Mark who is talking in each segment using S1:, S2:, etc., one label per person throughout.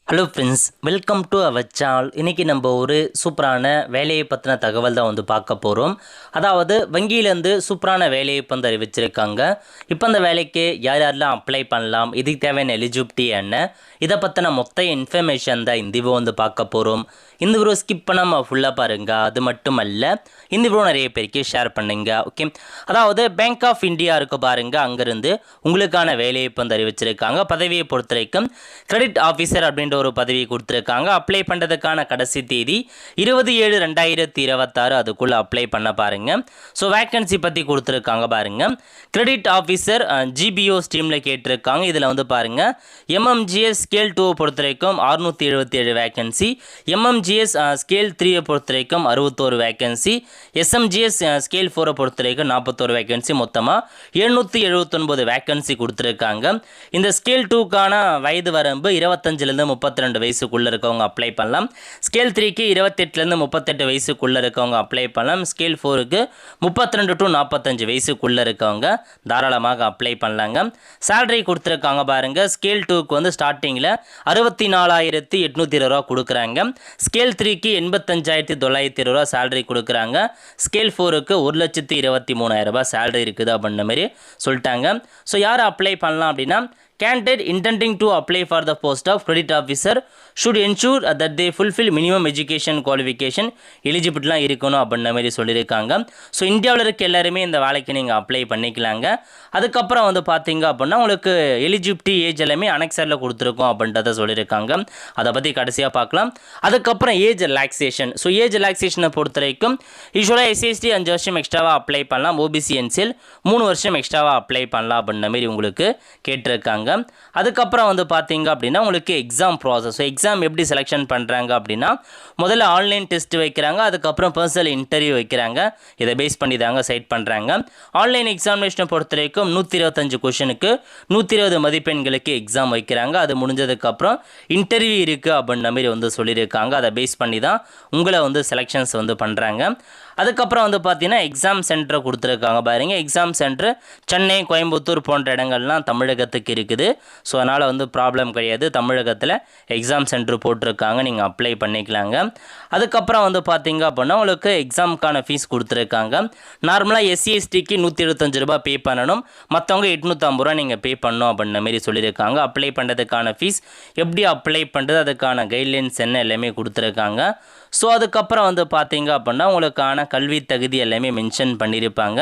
S1: Hello friends, welcome to our channel. இன்றைக்கி நம்ம ஒரு சூப்பரான வேலையை பற்றின தகவல் தான் வந்து பார்க்க போகிறோம். அதாவது வங்கியிலேருந்து சூப்பரான வேலையை வந்து அறிவிச்சிருக்காங்க. இப்போ அந்த வேலைக்கு யார் யாரெல்லாம் அப்ளை பண்ணலாம், இதுக்கு தேவையான எலிஜிபிலிட்டி என்ன, இதை பற்றின மொத்த இன்ஃபர்மேஷன் தான் இந்த வீடியோ வந்து பார்க்க போகிறோம். இந்த வீடியோ ஸ்கிப் பண்ணாமல் ஃபுல்லாக பாருங்கள். அது மட்டும் அல்ல, இந்த வீடியோ நிறைய பேருக்கு ஷேர் பண்ணுங்க. ஓகே, அதாவது பேங்க் ஆஃப் இந்தியா இருக்குது பாருங்கள், அங்கேருந்து உங்களுக்கான வேலையை வந்து அறிவிச்சிருக்காங்க. பதவியை பொறுத்த வரைக்கும் கிரெடிட் ஆஃபீஸர் அப்படின்ற ஒரு பதவி கொடுத்துருக்காங்க. அப்ளை பண்ணுறதுக்கான கடைசி தேதி 20/7/2026. அதுக்குள்ளே அப்ளை பண்ண பாருங்கள். ஸோ வேக்கன்சி பற்றி கொடுத்துருக்காங்க பாருங்கள். கிரெடிட் ஆஃபீஸர் ஜிபிஓ ஸ்ட்ரீமில் கேட்டிருக்காங்க. இதில் வந்து பாருங்கள், எம்எம்ஜிஎஸ் ஸ்கேல் 2 பொறுத்த வரைக்கும் 677 வேக்கன்சி, எம்எம்ஜிஎஸ் ஸ்கேல் 3 பொறுத்த வரைக்கும் 61 வேக்கன்சி, எஸ்எம்ஜிஎஸ் ஸ்கேல் 4 பொறுத்த வரைக்கும் 41 வேக்கன்சி, மொத்தமாக 779 வேக்கன்சி கொடுத்துருக்காங்க. இந்த ஸ்கேல் 2க்கான வயது வரம்பு 25லேருந்து 32 வயசுக்குள்ளே இருக்கவங்க அப்ளை பண்ணலாம். ஸ்கேல் 3க்கு 28லேருந்து 38 வயசுக்குள்ளே இருக்கவங்க அப்ளை பண்ணலாம். ஸ்கேல் 4க்கு 32 to 45 வயசுக்குள்ளே இருக்கவங்க தாராளமாக அப்ளை பண்ணலாங்க. சேலரி கொடுத்துருக்காங்க பாருங்கள். ஸ்கேல் 2க்கு வந்து ஸ்டார்டிங்கில் 64,820 ரூபா கொடுக்குறாங்க. ஸ்கேல் 3க்கு 85,920 ரூபா சேலரி கொடுக்குறாங்க. ஸ்கேல் 4க்கு 1,23,000 ரூபாய் சேலரி இருக்குது அப்படின்ற மாதிரி சொல்லிட்டாங்க. ஸோ யார் அப்ளை பண்ணலாம் அப்படின்னா, candidate intending to apply for the post of credit officer should ensure that they fulfill minimum education qualification எலிஜிபிலிட்டிலாம் இருக்கணும் அப்படின்ற மாதிரி சொல்லியிருக்காங்க. ஸோ இந்தியாவில் இருக்க எல்லாருமே இந்த வேலைக்கு நீங்கள் அப்ளை பண்ணிக்கலாங்க. அதுக்கப்புறம் வந்து பார்த்தீங்க அப்படின்னா, உங்களுக்கு எலிஜிபிலிட்டி ஏஜ் எல்லாமே அனெக்சரில் கொடுத்துருக்கோம் அப்படின்றத சொல்லியிருக்காங்க. அதை பற்றி கடைசியாக பார்க்கலாம். அதுக்கப்புறம் ஏஜ் ரிலாக்ஸேஷன். ஸோ ஏஜ் ரிலாக்ஸேஷனை பொறுத்த வரைக்கும் யூஸ்வலாக எஸ்சிஎஸ்டி 5 வருஷம் எக்ஸ்ட்ராவாக அப்ளை பண்ணலாம். ஓபிசி என்சிஎல் 3 வருஷம் எக்ஸ்ட்ராவாக அப்ளை பண்ணலாம் அப்படின்ற மாதிரி உங்களுக்கு கேட்டிருக்காங்க. அதுக்கப்புறம் வந்து பார்த்தீங்க அப்படின்னா, உங்களுக்கு எக்ஸாம் ப்ராசஸ். ஸோ எக்ஸாம் எப்படி செலெக்ஷன் பண்ணுறாங்க அப்படின்னா, முதல்ல ஆன்லைன் டெஸ்ட் வைக்கிறாங்க, அதுக்கப்புறம் பர்சனல் இன்டர்வியூ வைக்கிறாங்க. இதை பேஸ் பண்ணி தாங்க செட் பண்ணுறாங்க. ஆன்லைன் எக்ஸாமினேஷனை பொறுத்த வரைக்கும் 125 கொஷனுக்கு 120 மதிப்பெண்களுக்கு எக்ஸாம் வைக்கிறாங்க. அது முடிஞ்சதுக்கப்புறம் இன்டர்வியூ இருக்குது அப்படின்ற மாதிரி வந்து சொல்லியிருக்காங்க. அதை பேஸ் பண்ணி தான் உங்களை வந்து செலெக்ஷன்ஸ் வந்து பண்ணுறாங்க. அதுக்கப்புறம் வந்து பார்த்தீங்கன்னா, எக்ஸாம் சென்டரை கொடுத்துருக்காங்க பாருங்க. எக்ஸாம் சென்டர் சென்னை, கோயம்புத்தூர் போன்ற இடங்கள்லாம் தமிழகத்துக்கு இருக்குது. ஸோ அதனால் வந்து ப்ராப்ளம் கிடையாது. தமிழகத்தில் எக்ஸாம் சென்டர் போட்டிருக்காங்க, நீங்கள் அப்ளை பண்ணிக்கலாங்க. அதுக்கப்புறம் வந்து பார்த்தீங்க அப்படின்னா, உங்களுக்கு எக்ஸாமுக்கான ஃபீஸ் கொடுத்துருக்காங்க. நார்மலாக எஸ்சிஎஸ்டிக்கு 175 ரூபா பே பண்ணணும், மற்றவங்க 850 ரூபா நீங்கள் பே பண்ணணும் அப்படின்ற மாரி சொல்லியிருக்காங்க. அப்ளை பண்ணுறதுக்கான ஃபீஸ் எப்படி அப்ளை பண்ணுறது, அதுக்கான கைட்லைன்ஸ் என்ன எல்லாமே கொடுத்துருக்காங்க. ஸோ அதுக்கப்புறம் வந்து பார்த்தீங்க அப்படின்னா, உங்களுக்கான கல்வி தகுதி எல்லாமே மென்ஷன் பண்ணியிருப்பாங்க.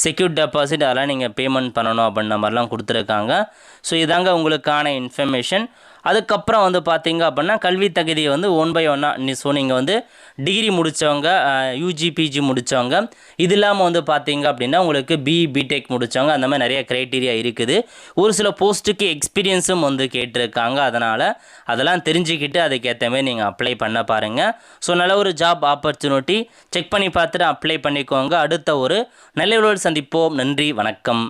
S1: செக்யூர் டெபாசிட் அதெல்லாம் நீங்கள் பேமெண்ட் பண்ணணும் அப்படின்ற மாதிரிலாம் கொடுத்துருக்காங்க. ஸோ இதாங்க உங்களுக்கான இன்ஃபர்மேஷன். அதுக்கப்புறம் வந்து பார்த்தீங்க அப்படின்னா, கல்வி தகுதியை வந்து 1 by 1 ஸோ நீங்கள் வந்து டிகிரி முடித்தவங்க, யூஜி பிஜி முடித்தவங்க, இது இல்லாமல் வந்து பார்த்தீங்க அப்படின்னா உங்களுக்கு பிடெக் முடித்தவங்க, அந்த மாதிரி நிறைய க்ரைட்டீரியா இருக்குது. ஒரு சில போஸ்ட்டுக்கு எக்ஸ்பீரியன்ஸும் வந்து கேட்டிருக்காங்க. அதெல்லாம் தெரிஞ்சுக்கிட்டு அதுக்கேற்ற மாதிரி நீங்கள் அப்ளை பண்ண பாருங்கள். ஸோ நல்ல ஒரு ஜாப் ஆப்பர்ச்சுனிட்டி செக் பண்ணி பார்த்துட்டு அப்ளை பண்ணிக்கோங்க. அடுத்த ஒரு நல்ல சந்திப்போம். நன்றி, வணக்கம்.